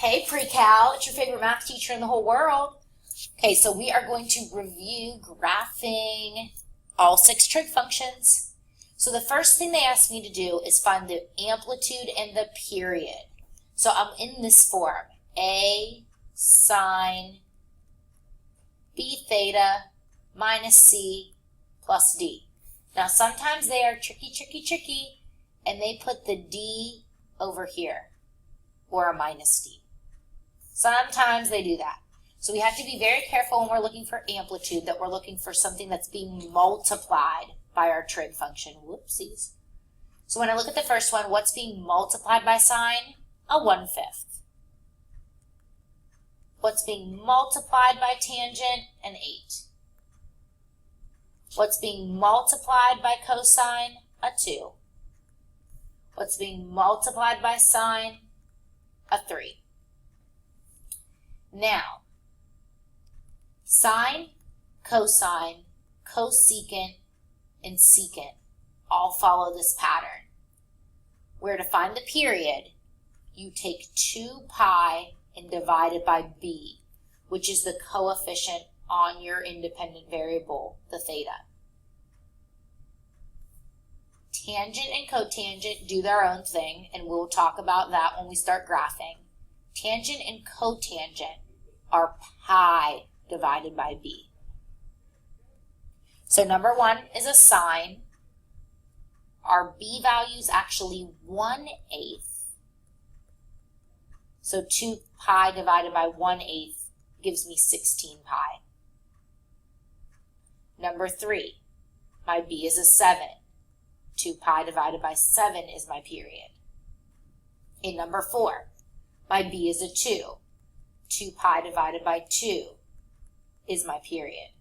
Hey PreCal, it's your favorite math teacher in the whole world. Okay, so we are going to review graphing all 6 trig functions. So the first thing they asked me to do is find the amplitude and the period. So I'm in this form, A sine B theta minus C plus D. Now sometimes they are tricky, and they put the D over here, or a minus D. Sometimes they do that. So we have to be very careful when we're looking for amplitude that we're looking for something that's being multiplied by our trig function. Whoopsies. So when I look at the first one, what's being multiplied by sine? A 1/5. What's being multiplied by tangent? An 8. What's being multiplied by cosine? A 2. What's being multiplied by sine? A 3. Now, sine, cosine, cosecant, and secant all follow this pattern. Where to find the period, you take 2 pi and divide it by b, which is the coefficient on your independent variable, the theta. Tangent and cotangent do their own thing, and we'll talk about that when we start graphing. Tangent and cotangent are pi divided by b. So number 1 is a sine. Our b value is actually 1/8. So 2 pi divided by 1/8 gives me 16 pi. Number 3, my b is a 7. 2 pi divided by 7 is my period. In number 4, my b is a 2. 2 pi divided by 2 is my period.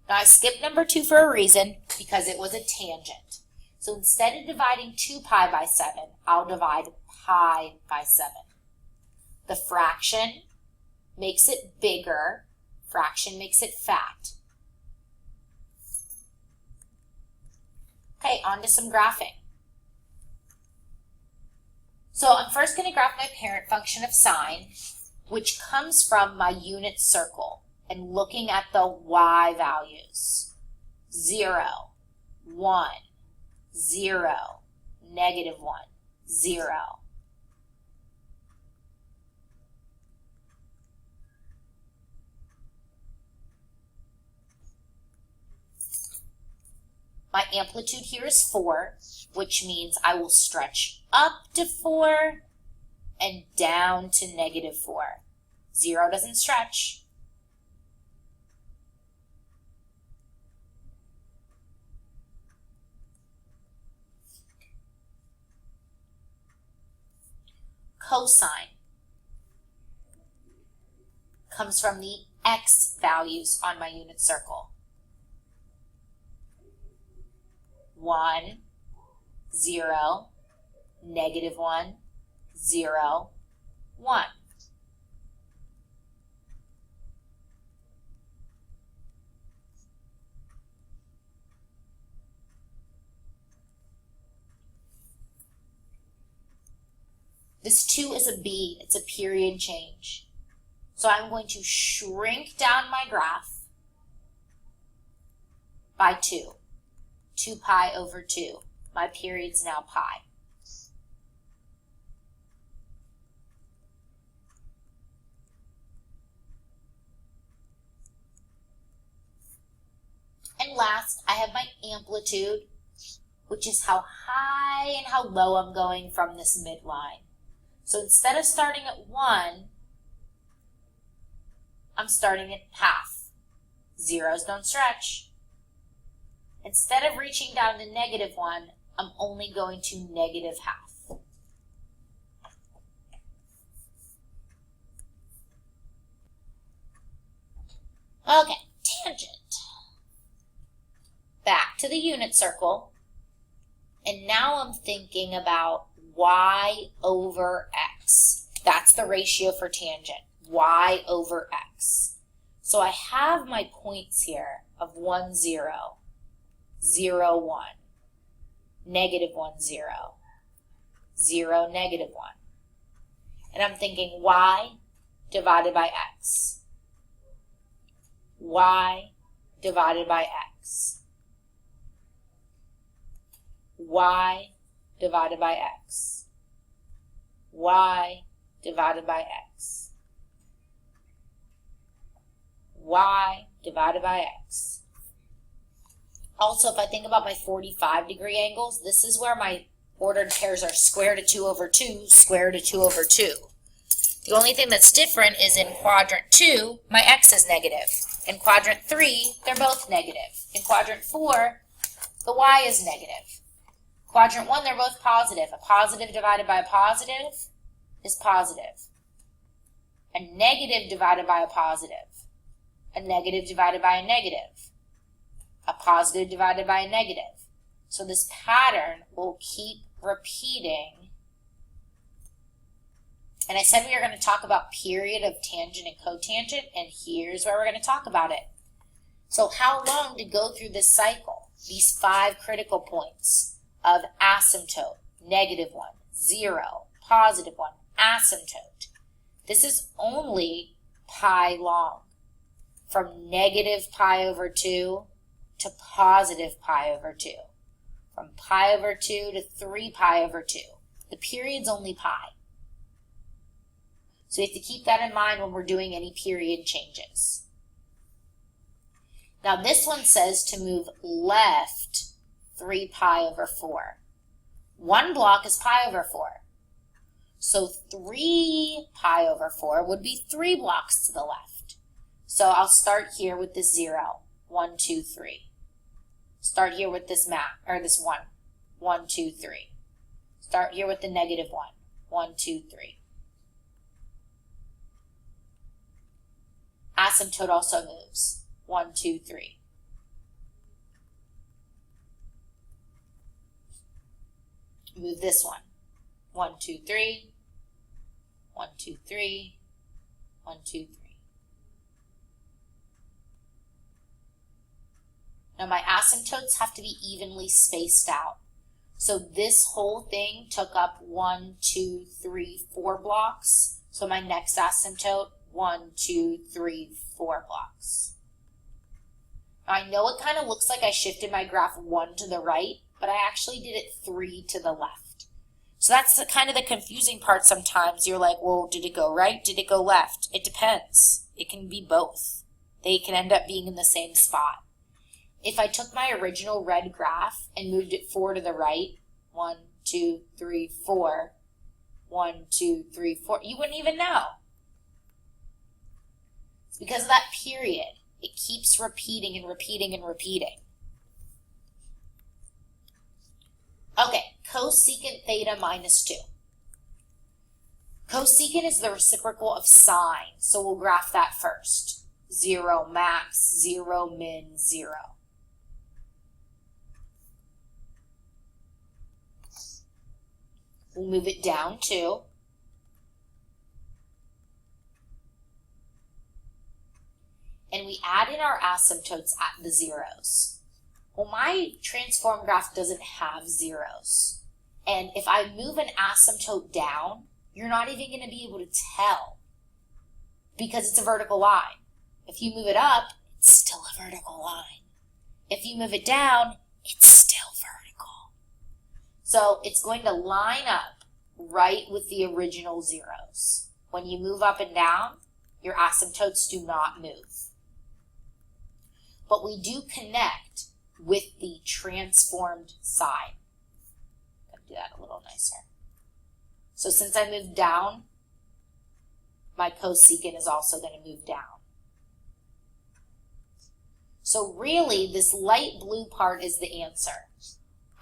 Now I skipped number 2 for a reason, because it was a tangent. So instead of dividing 2 pi by 7, I'll divide pi by 7. The fraction makes it bigger. Fraction makes it fat. Okay, on to some graphing. So I'm first going to graph my parent function of sine, which comes from my unit circle, and looking at the y values. 0, 1, 0, -1, 0. My amplitude here is 4, which means I will stretch up to 4 and down to -4. 0 doesn't stretch. Cosine comes from the x values on my unit circle. 1, 0, -1, 0, 1. This 2 is a b, it's a period change. So I'm going to shrink down my graph by 2. 2 pi over 2. My period's now pi. And last, I have my amplitude, which is how high and how low I'm going from this midline. So instead of starting at 1, I'm starting at half. Zeros don't stretch. Instead of reaching down to -1, I'm only going to -half. Okay, tangent. Back to the unit circle. And now I'm thinking about y over x. That's the ratio for tangent, y over x. So I have my points here of 1, 0. 0, 1, -1, 0, 0, -1. and I'm thinking y divided by x. Y divided by x. Y divided by x. Y divided by x. Y divided by x. Also, if I think about my 45-degree angles, this is where my ordered pairs are square root of 2 over 2, square root of 2 over 2. The only thing that's different is in quadrant 2, my x is negative. In quadrant 3, they're both negative. In quadrant 4, the y is negative. Quadrant 1, they're both positive. A positive divided by a positive is positive. A negative divided by a positive. A negative divided by a negative. A positive divided by a negative. So this pattern will keep repeating. And I said we were going to talk about period of tangent and cotangent, and here's where we're going to talk about it. So how long to go through this cycle? These 5 critical points of asymptote, -1, 0, +1, asymptote. This is only pi long, from -pi/2 to +pi/2, from pi/2 to 3pi/2. The period's only pi. So you have to keep that in mind when we're doing any period changes. Now this one says to move left 3pi/4. One block is pi/4. So 3pi/4 would be 3 blocks to the left. So I'll start here with this 0, 1, 2, 3. Start here with this this 1, 1, 2, 3. Start here with the -1, 1, 2, 3. Asymptote also moves, 1, 2, 3. Move this one, 1, 2, 3, 1, 2, 3, 1, 2, 3. Now my asymptotes have to be evenly spaced out. So this whole thing took up 1, 2, 3, 4 blocks. So my next asymptote, 1, 2, 3, 4 blocks. Now I know it kind of looks like I shifted my graph 1 to the right, but I actually did it 3 to the left. So that's kind of the confusing part sometimes. You're like, well, did it go right? Did it go left? It depends. It can be both. They can end up being in the same spot. If I took my original red graph and moved it 4 to the right, 1, 2, 3, 4, 1, 2, 3, 4, you wouldn't even know. It's because of that period. It keeps repeating and repeating and repeating. Okay, cosecant theta -2. Cosecant is the reciprocal of sine, so we'll graph that first. 0 max, 0 min, 0. We'll move it down 2. And we add in our asymptotes at the zeros. Well, my transform graph doesn't have zeros. And if I move an asymptote down, you're not even going to be able to tell because it's a vertical line. If you move it up, it's still a vertical line. If you move it down, it's still vertical. So it's going to line up right with the original zeros. When you move up and down, your asymptotes do not move. But we do connect with the transformed side. I'm going to do that a little nicer. So since I moved down, my cosecant is also going to move down. So really, this light blue part is the answer.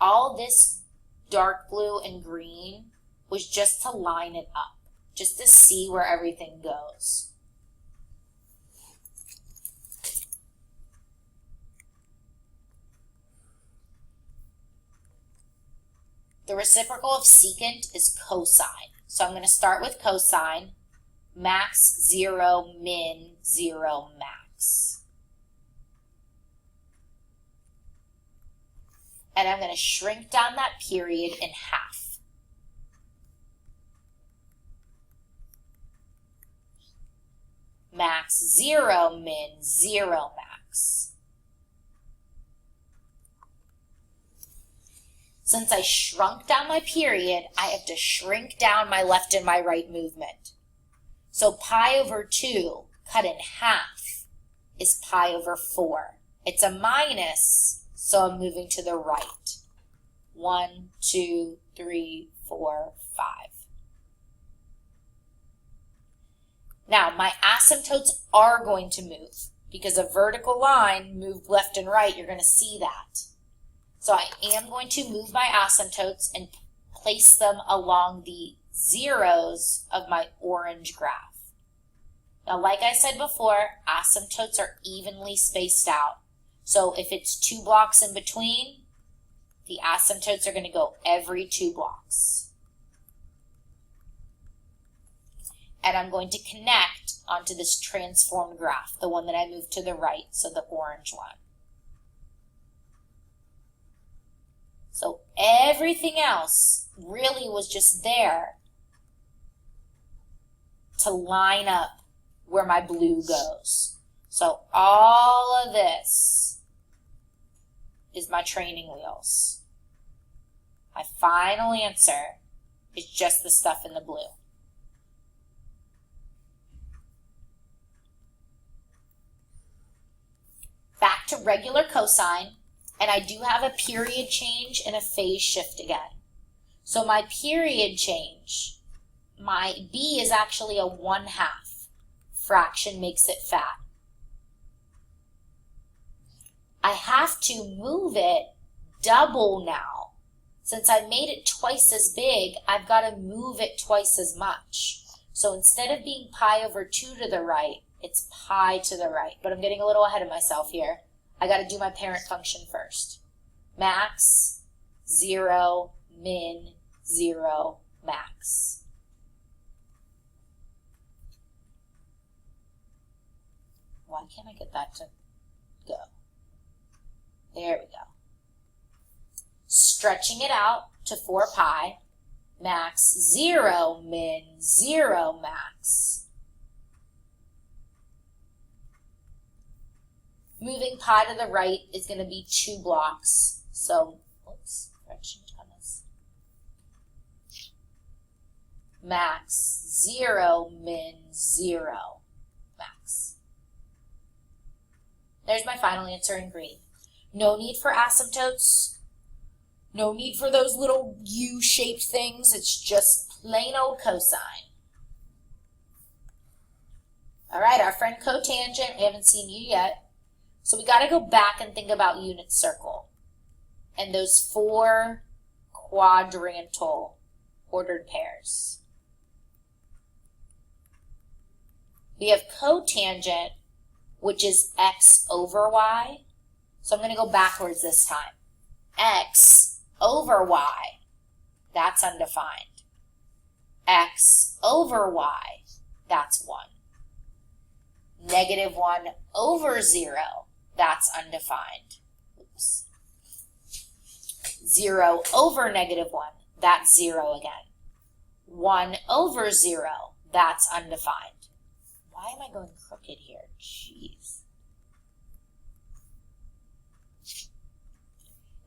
All this dark blue and green was just to line it up, just to see where everything goes. The reciprocal of secant is cosine. So I'm going to start with cosine, max 0, min 0, max. And I'm going to shrink down that period in half. max, 0, min, 0, max. Since I shrunk down my period, I have to shrink down my left and my right movement. So pi over 2 cut in half is pi over 4. It's a minus, so I'm moving to the right. 1, 2, 3, 4, 5. Now, my asymptotes are going to move because a vertical line moved left and right, you're going to see that. So I am going to move my asymptotes and place them along the zeros of my orange graph. Now, like I said before, asymptotes are evenly spaced out. So if it's 2 blocks in between, the asymptotes are going to go every 2 blocks. And I'm going to connect onto this transformed graph, the one that I moved to the right, so the orange one. So everything else really was just there to line up where my blue goes. So all of this is my training wheels. My final answer is just the stuff in the blue. Back to regular cosine, and I do have a period change and a phase shift again. So my period change, my b is actually a 1/2. Fraction makes it fat. I have to move it double now. Since I made it twice as big, I've got to move it twice as much. So instead of being pi over 2 to the right, it's pi to the right. But I'm getting a little ahead of myself here. I got to do my parent function first. Max, 0, min, 0, max. Why can't I get that to go? There we go. Stretching it out to 4 pi, max, 0, min, 0, max. Moving pi to the right is going to be 2 blocks. So, oops, stretching on this. Max, 0, min, 0, max. There's my final answer in green. No need for asymptotes. No need for those little U-shaped things. It's just plain old cosine. All right, our friend cotangent, we haven't seen you yet. So we got to go back and think about unit circle and those 4 quadrantal ordered pairs. We have cotangent, which is x over y. So I'm going to go backwards this time. X over y, that's undefined. X over y, that's 1. Negative 1 over 0, that's undefined. Oops. 0 over negative 1, that's 0 again. 1 over 0, that's undefined. Why am I going crooked here? Jeez.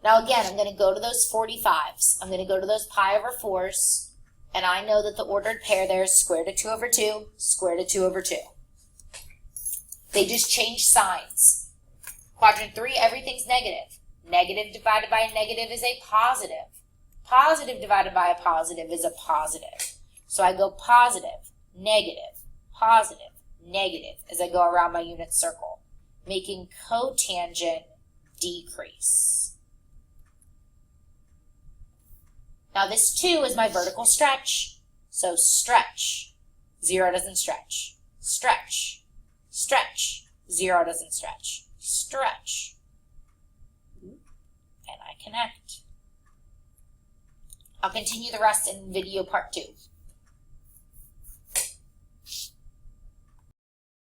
Now again, I'm going to go to those 45s. I'm going to go to those pi over 4s, and I know that the ordered pair there is square root of 2 over 2, square root of 2 over 2. They just change signs. Quadrant 3, everything's negative. Negative divided by a negative is a positive. Positive divided by a positive is a positive. So I go positive, negative, negative as I go around my unit circle, making cotangent decrease. Now this 2 is my vertical stretch. So stretch, 0 doesn't stretch. Stretch, stretch, 0 doesn't stretch. Stretch. And I connect. I'll continue the rest in video part 2.